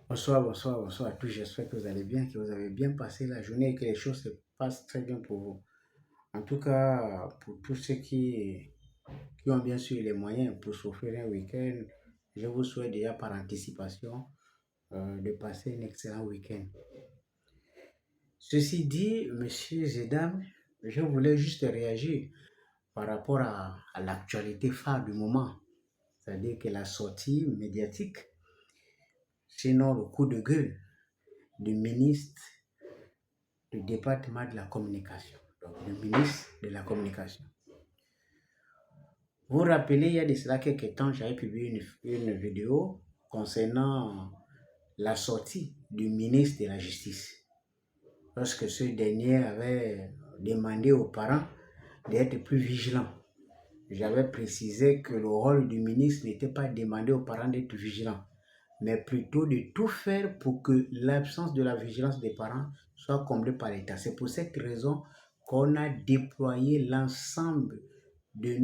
Bonsoir, bonsoir, bonsoir à tous. J'espère que vous allez bien, que vous avez bien passé la journée et que les choses se passent très bien pour vous. En tout cas, pour tous ceux qui ont bien sûr les moyens pour s'offrir un week-end, je vous souhaite déjà par anticipation de passer un excellent week-end. Ceci dit, messieurs et dames, je voulais juste réagir par rapport à l'actualité phare du moment, c'est-à-dire que la sortie médiatique, sinon le coup de gueule du ministre du département de la communication, donc le ministre de la communication. Vous vous rappelez, il y a de cela quelques temps, j'avais publié une vidéo concernant la sortie du ministre de la Justice, lorsque ce dernier avait demandé aux parents d'être plus vigilants. J'avais précisé que le rôle du ministre n'était pas de demander aux parents d'être vigilants, mais plutôt de tout faire pour que l'absence de la vigilance des parents soit comblée par l'État. C'est pour cette raison qu'on a déployé l'ensemble de,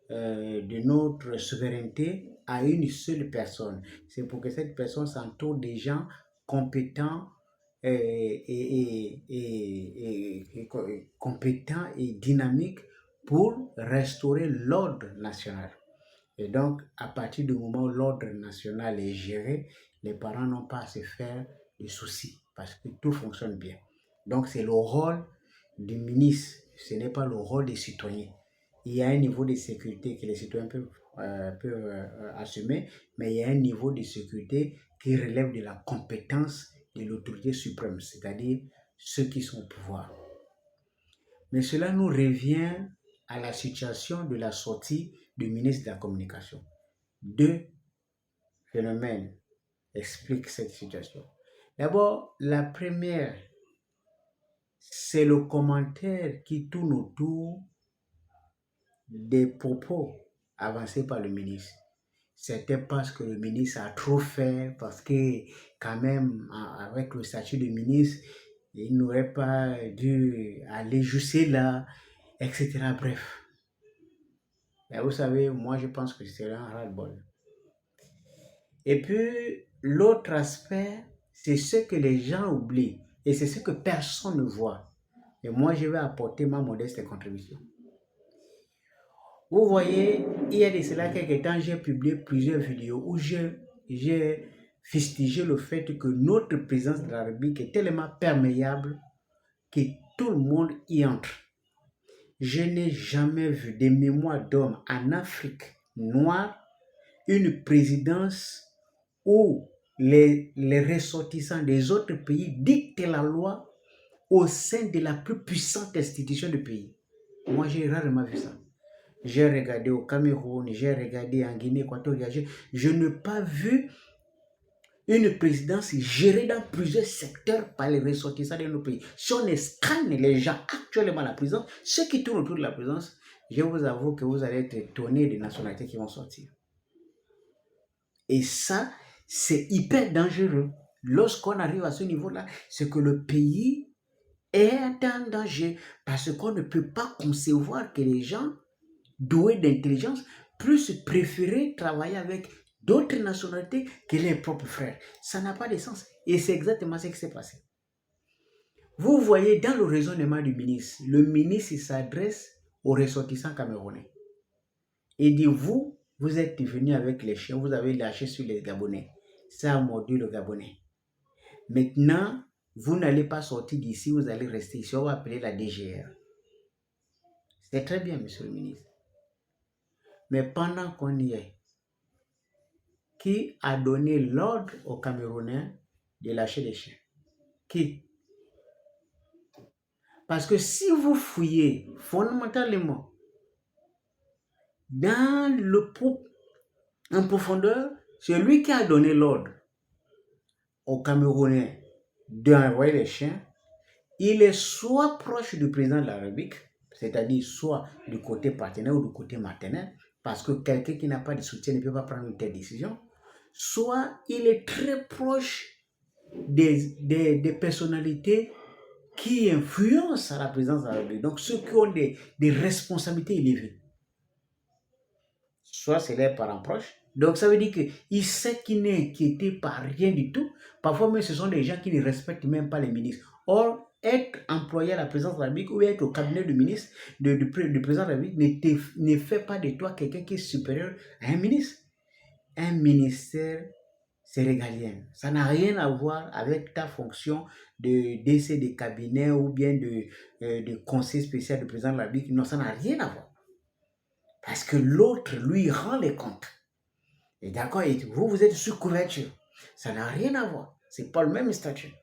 de notre souveraineté à une seule personne. C'est pour que cette personne s'entoure des gens compétents compétents et dynamiques pour restaurer l'ordre national. Et donc, à partir du moment où l'ordre national est géré, les parents n'ont pas à se faire de soucis parce que tout fonctionne bien. Donc, c'est le rôle du ministre, ce n'est pas le rôle des citoyens. Il y a un niveau de sécurité que les citoyens peuvent assumer, mais il y a un niveau de sécurité qui relève de la compétence de l'autorité suprême, c'est-à-dire ceux qui sont au pouvoir. Mais cela nous revient à la situation de la sortie du ministre de la Communication. Deux phénomènes expliquent cette situation. D'abord, la première, c'est le commentaire qui tourne autour des propos avancés par le ministre. C'était parce que le ministre a trop fait, parce que quand même, avec le statut de ministre, il n'aurait pas dû aller jusque là, etc. Bref. Mais vous savez, moi je pense que c'est un ras-le-bol. Et puis, l'autre aspect, c'est ce que les gens oublient. Et c'est ce que personne ne voit. Et moi, je vais apporter ma modeste contribution. Vous voyez, il y a de cela quelques temps, j'ai publié plusieurs vidéos où j'ai fustigé le fait que notre présidence de la République est tellement perméable que tout le monde y entre. Je n'ai jamais vu des mémoires d'hommes en Afrique noire une présidence où les ressortissants des autres pays dictent la loi au sein de la plus puissante institution du pays. Moi, j'ai rarement vu ça. J'ai regardé au Cameroun, j'ai regardé en Guinée équatoriale. Je n'ai pas vu une présidence gérée dans plusieurs secteurs par les ressortissants de nos pays. Si on scanne les gens actuellement à la présidence, ceux qui tournent autour de la présidence, je vous avoue que vous allez être étonnés des nationalités qui vont sortir. Et ça, c'est hyper dangereux. Lorsqu'on arrive à ce niveau-là, c'est que le pays est en danger parce qu'on ne peut pas concevoir que les gens doués d'intelligence puissent préférer travailler avec d'autres nationalités que les propres frères. Ça n'a pas de sens. Et c'est exactement ce qui s'est passé. Vous voyez dans le raisonnement du ministre, le ministre s'adresse aux ressortissants camerounais. Il dit, vous êtes venus avec les chiens, vous avez lâché sur les Gabonais. Ça a mordu le Gabonais. Maintenant, vous n'allez pas sortir d'ici, vous allez rester ici. On va appeler la DGR. C'est très bien, monsieur le ministre. Mais pendant qu'on y est, qui a donné l'ordre aux Camerounais de lâcher les chiens? Qui? Parce que si vous fouillez fondamentalement en profondeur, c'est lui qui a donné l'ordre aux Camerounais d'envoyer les chiens. Il est soit proche du président de la République, c'est-à-dire soit du côté partenaire ou du côté maternel, parce que quelqu'un qui n'a pas de soutien ne peut pas prendre une telle décision, soit il est très proche des personnalités qui influencent à la présidence de la République, donc ceux qui ont des responsabilités élevées. Soit c'est leurs parents proches, Donc ça veut dire qu'il sait qu'il n'est inquiété par rien du tout. Parfois même ce sont des gens qui ne respectent même pas les ministres. Or, être employé à la présidence de la République ou être au cabinet du ministre, du président de la République ne fait pas de toi quelqu'un qui est supérieur à un ministre. Un ministère, c'est régalien. Ça n'a rien à voir avec ta fonction de DC de cabinet ou bien de conseil spécial du président de la République. Non, ça n'a rien à voir. Parce que l'autre, lui, rend les comptes. Et d'accord, vous êtes sous couverture. Ça n'a rien à voir. C'est pas le même statut.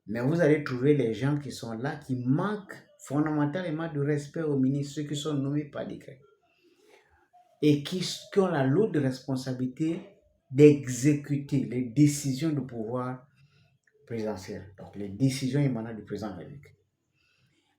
Mais vous allez trouver les gens qui sont là, qui manquent fondamentalement de respect aux ministres, ceux qui sont nommés par décret. Et qui ont la lourde responsabilité d'exécuter les décisions du pouvoir présidentiel. Donc, les décisions émanant du président de la République.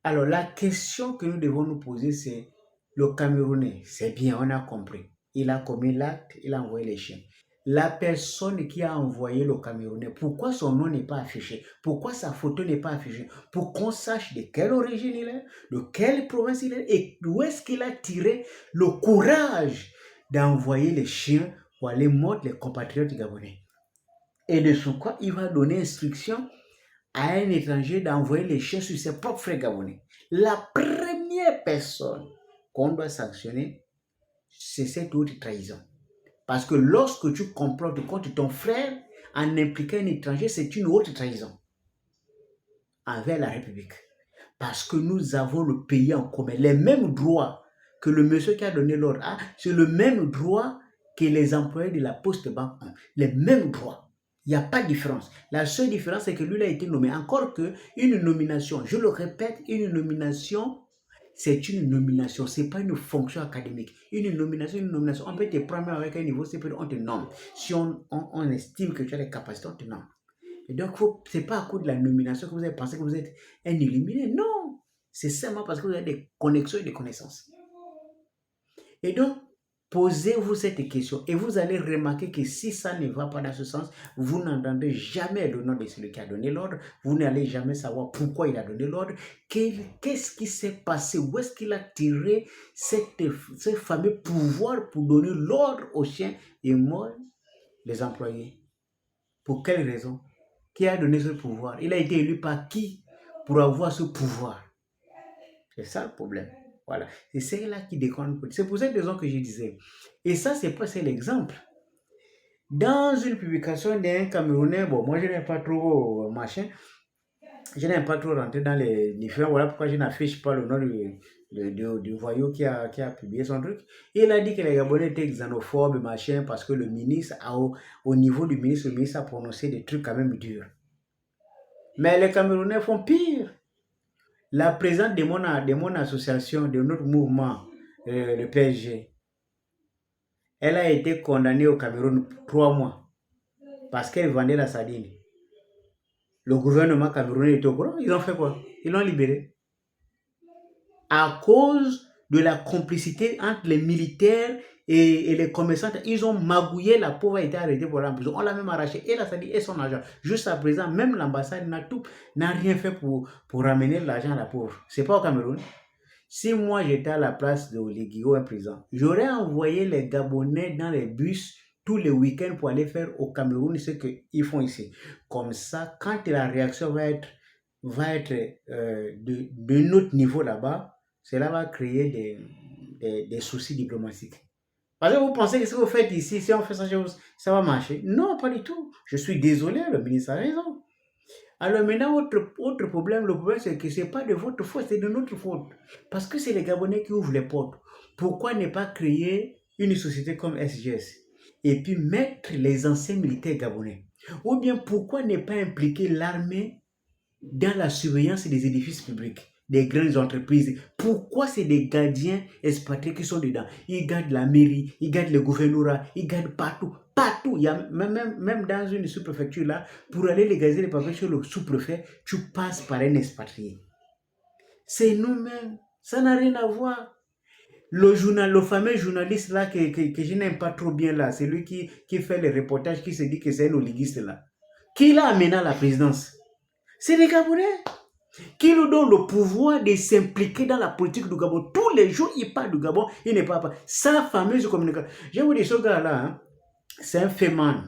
Alors, la question que nous devons nous poser, c'est le Camerounais. C'est bien, on a compris. Il a commis l'acte, il a envoyé les chiens. La personne qui a envoyé le Camerounais, pourquoi son nom n'est pas affiché? Pourquoi sa photo n'est pas affichée? Pour qu'on sache de quelle origine il est, de quelle province il est et d'où est-ce qu'il a tiré le courage d'envoyer les chiens pour aller mordre les compatriotes gabonais. Et de ce quoi il va donner instruction à un étranger d'envoyer les chiens sur ses propres frères gabonais. La première personne qu'on doit sanctionner, c'est cette haute trahison. Parce que lorsque tu complotes contre ton frère en impliquant un étranger, c'est une haute trahison envers la République. Parce que nous avons le pays en commun. Les mêmes droits que le monsieur qui a donné l'ordre a, c'est le même droit que les employés de la Poste Banque ont. Les mêmes droits. Il n'y a pas de différence. La seule différence, c'est que lui, il a été nommé. Encore qu'une nomination, je le répète, une nomination, c'est une nomination, ce n'est pas une fonction académique. Une nomination. On peut te prendre avec un niveau supérieur, on te nomme. Si on estime que tu as les capacités, on te nomme. Et donc, ce n'est pas à cause de la nomination que vous avez pensé que vous êtes un illuminé. Non, c'est seulement parce que vous avez des connexions et des connaissances. Et donc, posez-vous cette question et vous allez remarquer que si ça ne va pas dans ce sens, vous n'entendrez jamais le nom de celui qui a donné l'ordre, vous n'allez jamais savoir pourquoi il a donné l'ordre, qu'est-ce qui s'est passé, où est-ce qu'il a tiré ce fameux pouvoir pour donner l'ordre aux chiens et mordre les employés. Pour quelle raison? Qui a donné ce pouvoir? Il a été élu par qui pour avoir ce pouvoir? C'est ça le problème. Voilà. C'est celle-là qui déconne. C'est pour cette raison que je disais. Et ça, c'est pas l'exemple. Dans une publication d'un Camerounais, bon, moi, je n'aime pas trop machin. Je n'aime pas trop rentrer dans les différents. Voilà pourquoi je n'affiche pas le nom du voyou qui a publié son truc. Il a dit que les Gabonais étaient xénophobes, machin, parce que le ministre, au niveau du ministre, le ministre a prononcé des trucs quand même durs. Mais les Camerounais font pire. La présidente de mon association, de notre mouvement, le PSG, elle a été condamnée au Cameroun 3 mois parce qu'elle vendait la sardine. Le gouvernement camerounais était au courant. Ils ont fait quoi? Ils l'ont libérée. À cause de la complicité entre les militaires et les commerçants, ils ont magouillé, la pauvre a été arrêtée pour la prison. On l'a même arraché et la sardine et son argent. Jusqu'à présent, même l'ambassade n'a rien fait pour ramener l'argent à la pauvre. C'est pas au Cameroun. Si moi j'étais à la place de Oligui, un président, j'aurais envoyé les Gabonais dans les bus tous les week-ends pour aller faire au Cameroun ce qu'ils font ici. Comme ça, quand la réaction va être de notre niveau là-bas, cela va créer des soucis diplomatiques. Parce que vous pensez que ce que vous faites ici, si on fait ça va marcher? Non, pas du tout. Je suis désolé, le ministre a raison. Alors maintenant, autre problème, le problème c'est que ce n'est pas de votre faute, c'est de notre faute. Parce que c'est les Gabonais qui ouvrent les portes. Pourquoi ne pas créer une société comme SGS et puis mettre les anciens militaires gabonais? Ou bien pourquoi ne pas impliquer l'armée dans la surveillance des édifices publics, des grandes entreprises? Pourquoi c'est des gardiens expatriés qui sont dedans? Ils gardent la mairie, ils gardent le gouvernorat, ils gardent partout. Partout, il y a même dans une sous-préfecture là, pour aller légaliser les papiers chez le sous-préfet, tu passes par un expatrié. C'est nous-mêmes, ça n'a rien à voir. Le fameux journaliste là que je n'aime pas trop bien là, c'est lui qui fait les reportages, qui se dit que c'est un oliguiste là. Qui l'a amené à la présidence? C'est les Gabonais. qui lui donne le pouvoir de s'impliquer dans la politique du Gabon. Tous les jours, il parle du Gabon, il ne parle pas. Sa fameuse communication. Je vous dis, ce gars-là, hein, c'est un féman.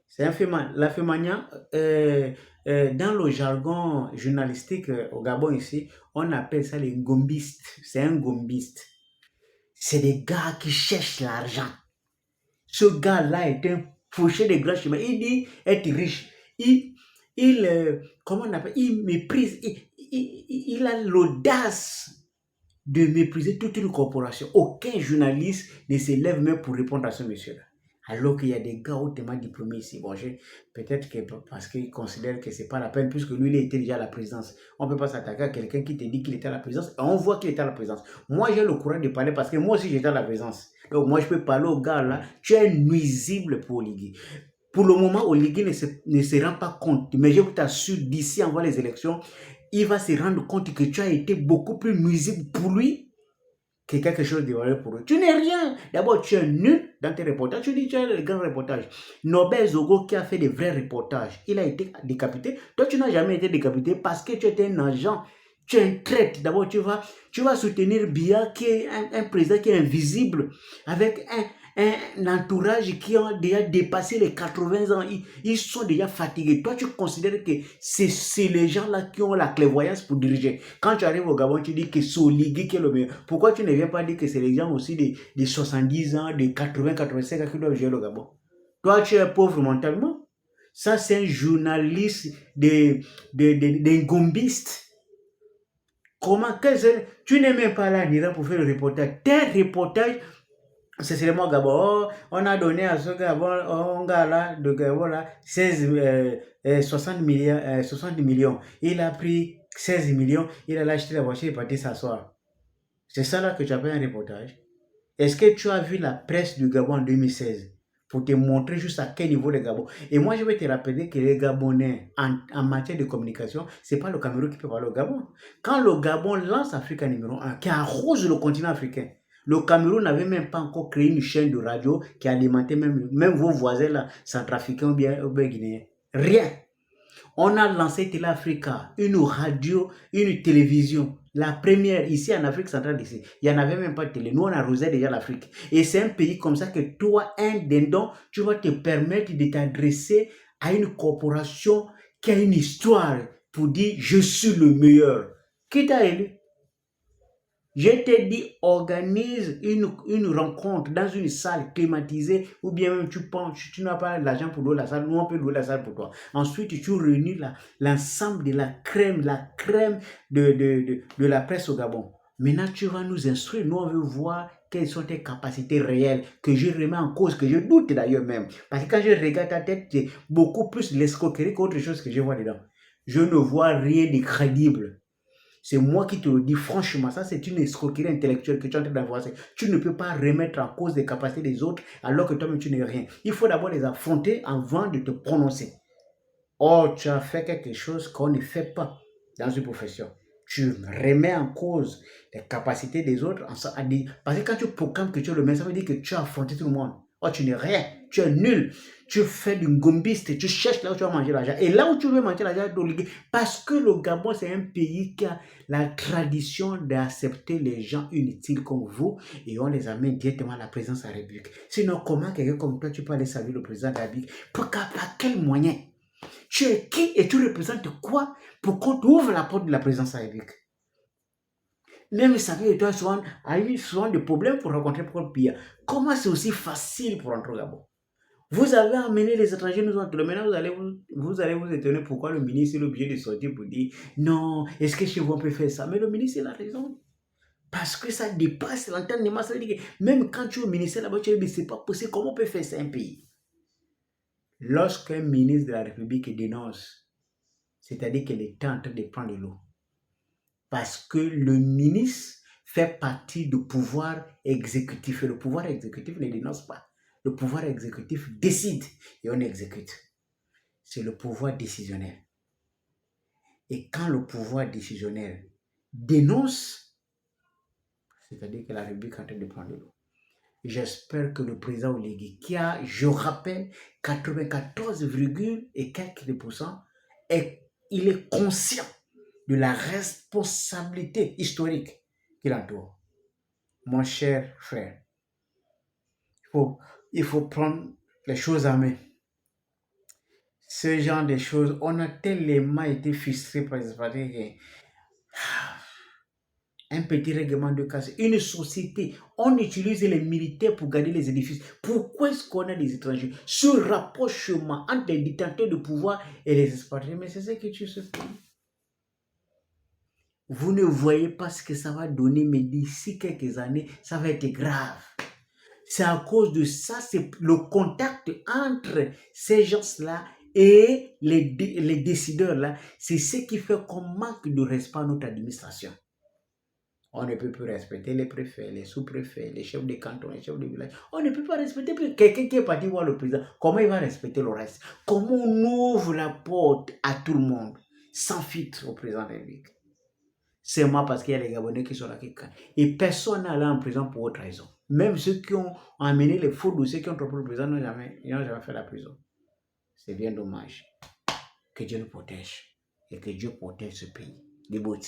C'est un féman. La fémania, dans le jargon journalistique au Gabon ici, on appelle ça les gombistes. C'est un gombiste. C'est des gars qui cherchent l'argent. Ce gars-là est un fauché de grands chemins. Il dit être riche. Comment on appelle, il méprise, il a l'audace de mépriser toute une corporation. Aucun journaliste ne se lève même pour répondre à ce monsieur-là. Alors qu'il y a des gars hautement diplômés ici. Bon, peut-être que parce qu'ils considèrent que ce n'est pas la peine, puisque lui, il était déjà à la présidence. On ne peut pas s'attaquer à quelqu'un qui te dit qu'il était à la présidence, et on voit qu'il était à la présidence. Moi, j'ai le courage de parler parce que moi aussi, j'étais à la présidence. Donc, moi, je peux parler au gars là. Tu es nuisible pour Oligui. Pour le moment, Oligui ne se rend pas compte. Mais je vous t'assure, d'ici avant les élections, il va se rendre compte que tu as été beaucoup plus nuisible pour lui que quelque chose de valeur pour eux. Tu n'es rien. D'abord, tu es nul dans tes reportages. Tu dis tu as des grands reportages. Nobel Zogo qui a fait des vrais reportages, il a été décapité. Toi, tu n'as jamais été décapité parce que tu étais un agent. Tu es un traître. D'abord, tu vas soutenir Biya qui est un président qui est invisible avec un entourage qui a déjà dépassé les 80 ans. Ils sont déjà fatigués. Toi, tu considères que c'est les gens-là qui ont la clairvoyance pour diriger. Quand tu arrives au Gabon, tu dis que c'est Oligui qui est le meilleur. Pourquoi tu ne viens pas dire que c'est les gens aussi de 70 ans, de 80, 85 ans qui doivent gérer le Gabon? Toi, tu es pauvre mentalement. Ça, c'est un journaliste des gombistes. Comment, tu n'es même pas là en Iran pour faire le reportage. Tes reportages, c'est seulement Gabon. Oh, on a donné à ce Gabon, gars là, de Gabon là, 60 millions, 60 millions. Il a pris 16 millions, il a acheté la voiture et est parti s'asseoir. C'est ça là que tu appelles un reportage. Est-ce que tu as vu la presse du Gabon en 2016 pour te montrer juste à quel niveau le Gabon? Et moi, je vais te rappeler que les Gabonais, en matière de communication, ce n'est pas le Cameroun qui peut parler au Gabon. Quand le Gabon lance Africa numéro 1, qui arrose le continent africain, le Cameroun n'avait même pas encore créé une chaîne de radio qui alimentait même vos voisins là, centrafricains ou bien guinéens. Rien. On a lancé Télé Africa, une radio, une télévision. La première ici en Afrique centrale, ici. Il n'y en avait même pas de télé. Nous, on arrosait déjà l'Afrique. Et c'est un pays comme ça que toi, un dindon, tu vas te permettre de t'adresser à une corporation qui a une histoire pour dire je suis le meilleur. Qui t'a élu? Je t'ai dit, organise une rencontre dans une salle climatisée ou bien même tu penses, tu n'as pas l'argent pour louer la salle, nous on peut louer la salle pour toi. Ensuite, tu réunis l'ensemble de la crème de la presse au Gabon. Maintenant, tu vas nous instruire, nous on veut voir quelles sont tes capacités réelles, que je remets en cause, que je doute d'ailleurs même. Parce que quand je regarde ta tête, c'est beaucoup plus l'escroquerie qu'autre chose que je vois dedans. Je ne vois rien de crédible. C'est moi qui te le dis franchement, ça c'est une escroquerie intellectuelle que tu es en train d'avoir. Tu ne peux pas remettre en cause les capacités des autres alors que toi-même tu n'es rien. Il faut d'abord les affronter avant de te prononcer. Oh, tu as fait quelque chose qu'on ne fait pas dans une profession. Tu remets en cause les capacités des autres. Parce que quand tu proclames que tu es le meilleur, ça veut dire que tu as affronté tout le monde. Oh, tu n'es rien, tu es nul. Tu fais du gombiste, tu cherches là où tu vas manger l'argent. Et là où tu veux manger l'argent, parce que le Gabon, c'est un pays qui a la tradition d'accepter les gens inutiles comme vous et on les amène directement à la présidence de la République. Sinon, comment quelqu'un comme toi, tu peux aller saluer le président de la République? Par quel moyen? Tu es qui et tu représentes quoi pour qu'on t'ouvre la porte de la présidence de la République? Même Samuel et toi a eu souvent des problèmes pour rencontrer Paul Biya. Comment c'est aussi facile pour entrer au Gabon? Vous avez amené les étrangers, nous autres. Maintenant, vous allez vous étonner pourquoi le ministre est obligé de sortir pour dire non, est-ce que chez vous on peut faire ça? Mais le ministre, il a raison. Parce que ça dépasse l'entendement. Ça veut dire que même quand tu es au ministère là-bas, tu dis, mais c'est pas possible. Comment on peut faire ça un pays? Lorsqu'un ministre de la République dénonce, c'est-à-dire qu'il est en train de prendre l'eau. Parce que le ministre fait partie du pouvoir exécutif. Et le pouvoir exécutif ne dénonce pas. Le pouvoir exécutif décide et on exécute. C'est le pouvoir décisionnel. Et quand le pouvoir décisionnel dénonce, c'est-à-dire que la République est en train de prendre l'eau. J'espère que le président Oligui, qui a, je rappelle, 94, et quelques %, il est conscient de la responsabilité historique qui l'entoure. Mon cher frère, il faut prendre les choses en main. Ce genre de choses, on a tellement été frustré par les Espagnols. Un petit règlement de casse, une société, on utilise les militaires pour garder les édifices. Pourquoi est-ce qu'on a des étrangers? Ce rapprochement entre les détenteurs de pouvoir et les expatriés, mais c'est ce que tu sais. Vous ne voyez pas ce que ça va donner, mais d'ici quelques années, ça va être grave. C'est à cause de ça, c'est le contact entre ces gens-là et les décideurs-là, c'est ce qui fait qu'on manque de respect à notre administration. On ne peut plus respecter les préfets, les sous-préfets, les chefs de canton, les chefs de village. On ne peut pas respecter quelqu'un qui est parti voir le président. Comment il va respecter le reste? Comment on ouvre la porte à tout le monde sans filtre au président de la République? C'est moi parce qu'il y a les Gabonais qui sont là. Et personne n'est allé en prison pour autre raison. Même ceux qui ont amené les faux dossiers qui ont trompé le président n'ont jamais fait la prison. C'est bien dommage. Que Dieu nous protège et que Dieu protège ce pays. Des bouts.